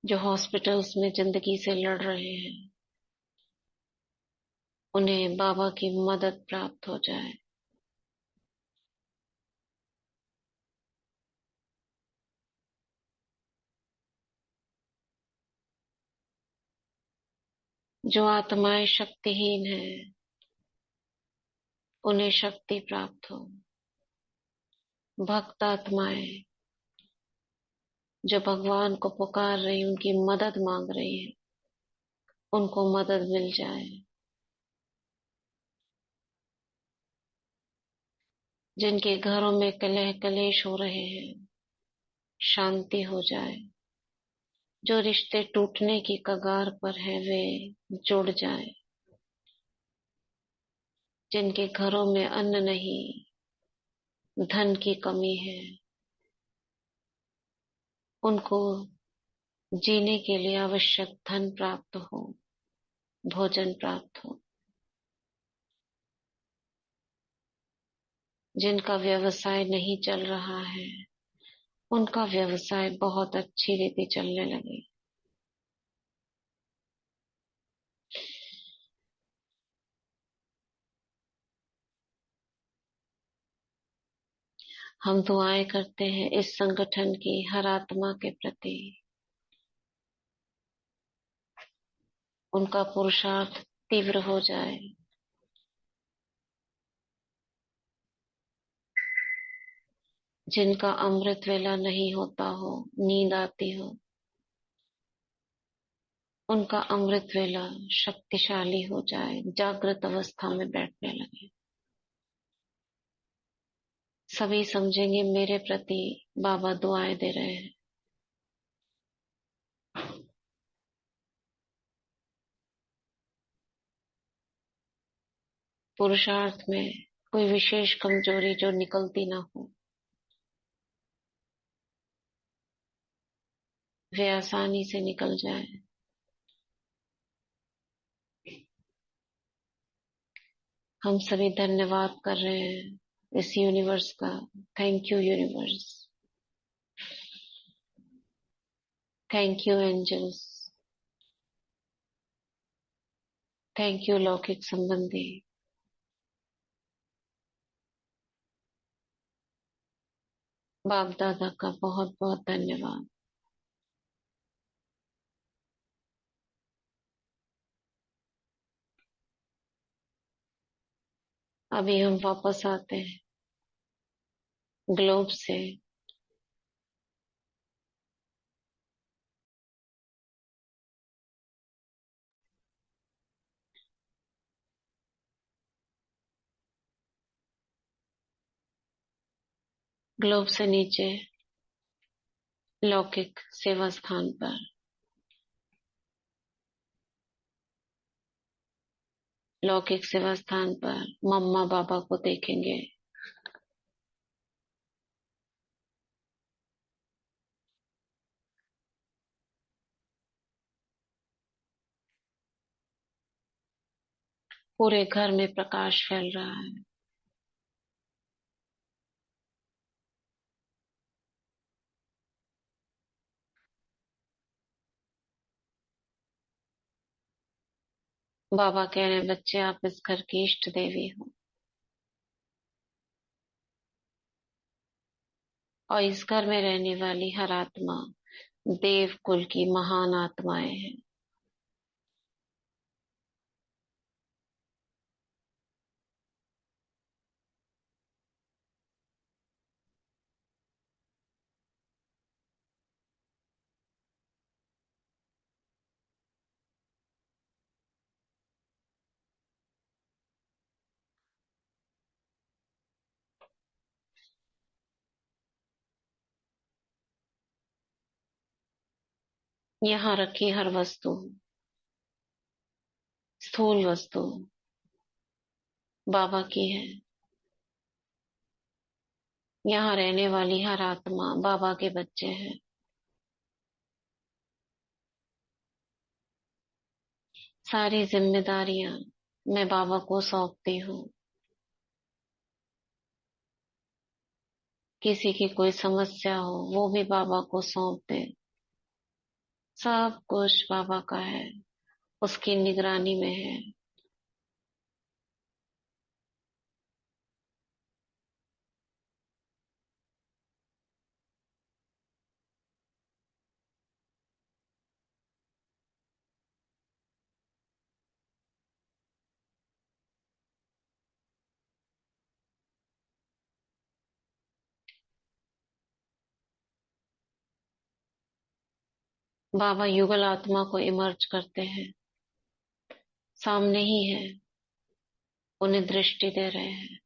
जो हॉस्पिटल्स में जिंदगी से लड़ रहे हैं, उन्हें बाबा की मदद प्राप्त हो जाए। जो आत्माएं शक्तिहीन हैं, उन्हें शक्ति प्राप्त हो। भक्त आत्माएं जो भगवान को पुकार रही, उनकी मदद मांग रही है, उनको मदद मिल जाए। जिनके घरों में कलह कलेश हो रहे हैं, शांति हो जाए। जो रिश्ते टूटने की कगार पर हैं, वे जुड़ जाए। जिनके घरों में अन्न नहीं, धन की कमी है, उनको जीने के लिए आवश्यक धन प्राप्त हो, भोजन प्राप्त हो। जिनका व्यवसाय नहीं चल रहा है, उनका व्यवसाय बहुत अच्छी रीति चलने लगे। हम दुआएं करते हैं इस संगठन की हर आत्मा के प्रति। उनका पुरुषार्थ तीव्र हो जाए। जिनका अमृत वेला नहीं होता हो, नींद आती हो, उनका अमृत वेला शक्तिशाली हो जाए, जागृत अवस्था में बैठने लगे। सभी समझेंगे मेरे प्रति बाबा दुआएं दे रहे हैं। पुरुषार्थ में कोई विशेष कमजोरी जो निकलती ना हो, वे आसानी से निकल जाए। हम सभी धन्यवाद कर रहे हैं इस यूनिवर्स का। Thank you universe. Thank you angels. Thank you लौकिक संबंधी। बाप दादा का बहुत बहुत धन्यवाद। अभी हम वापस आते हैं ग्लोब से। ग्लोब से नीचे लौकिक सेवा स्थान पर। लौकिक सेवा स्थान पर मम्मा बाबा को देखेंगे। पूरे घर में प्रकाश फैल रहा है। बाबा कह रहे हैं बच्चे आप इस घर की इष्ट देवी हो, और इस घर में रहने वाली हर आत्मा देव कुल की महान आत्माएं हैं। यहाँ रखी हर वस्तु, स्थूल वस्तु बाबा की है। यहाँ रहने वाली हर आत्मा बाबा के बच्चे हैं। सारी जिम्मेदारियां मैं बाबा को सौंपती हूँ। किसी की कोई समस्या हो वो भी बाबा को सौंप दे। सब कुछ बाबा का है, उसकी निगरानी में है। बाबा युगल आत्मा को इमर्ज करते हैं, सामने ही है, उन्हें दृष्टि दे रहे हैं।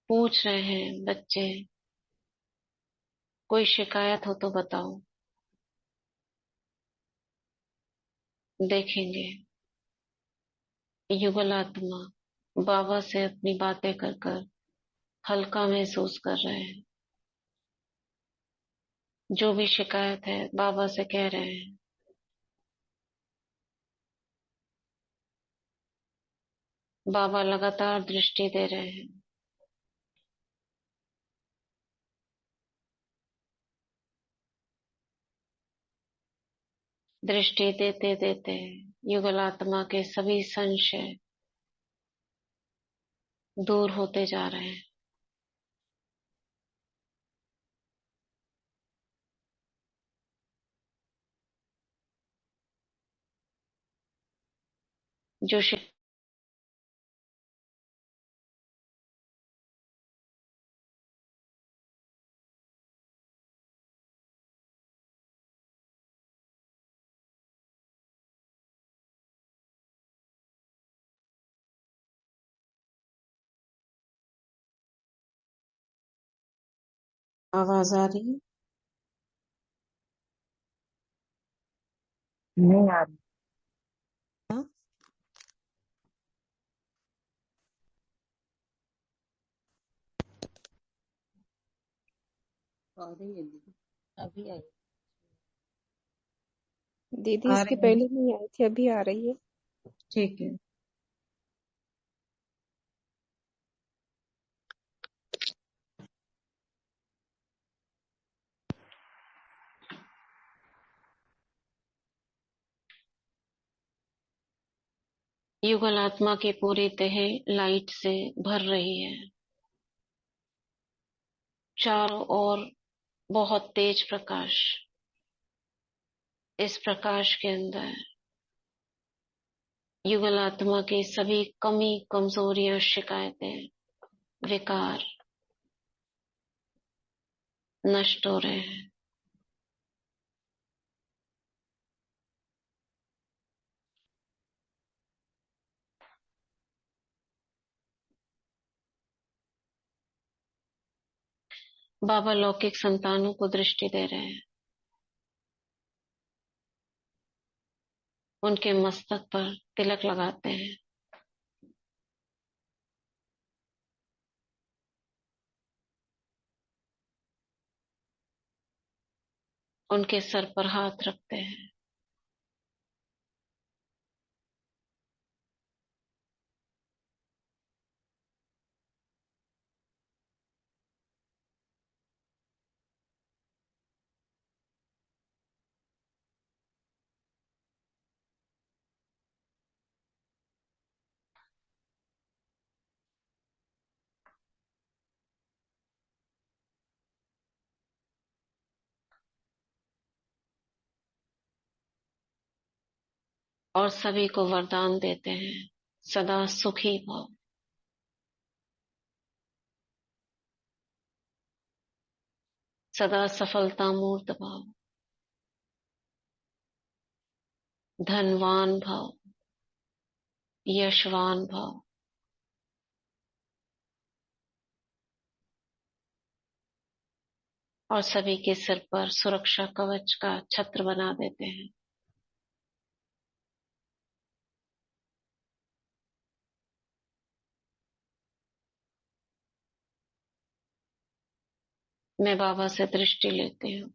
पूछ रहे हैं बच्चे कोई शिकायत हो तो बताओ। देखेंगे युगल आत्मा बाबा से अपनी बातें कर कर हल्का महसूस कर रहे हैं। जो भी शिकायत है बाबा से कह रहे हैं। बाबा लगातार दृष्टि दे रहे हैं। दृष्टि देते देते युगल आत्मा के सभी संशय दूर होते जा रहे हैं। जो आवाज आ रही है? नहीं आ रही। हाँ? आ रही है दीदी। अभी आई। दीदी आ इसके रही है ना? पहले नहीं आई थी, अभी आ रही है। ठीक है। युगल आत्मा की पूरी देह लाइट से भर रही है। चारों ओर बहुत तेज प्रकाश। इस प्रकाश के अंदर युगल आत्मा की सभी कमी, कमजोरियां, शिकायतें, विकार नष्ट हो रहे हैं। बाबा लौकिक संतानों को दृष्टि दे रहे हैं। उनके मस्तक पर तिलक लगाते हैं। उनके सर पर हाथ रखते हैं। और सभी को वरदान देते हैं। सदा सुखी भव, सदा सफलता मूर्त भव, धनवान भव, यशवान भव। और सभी के सिर पर सुरक्षा कवच का छत्र बना देते हैं। मैं बाबा से दृष्टि लेती हूँ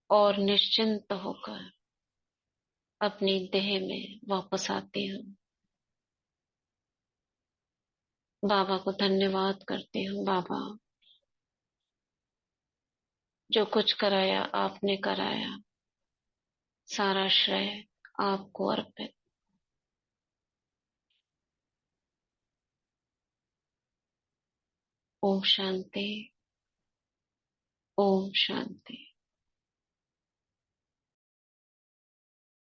और निश्चिंत होकर अपनी देह में वापस आती हूँ। बाबा को धन्यवाद करती हूँ। बाबा, जो कुछ कराया आपने कराया, सारा श्रेय आपको अर्पित। ओम शांति। ओम शांति।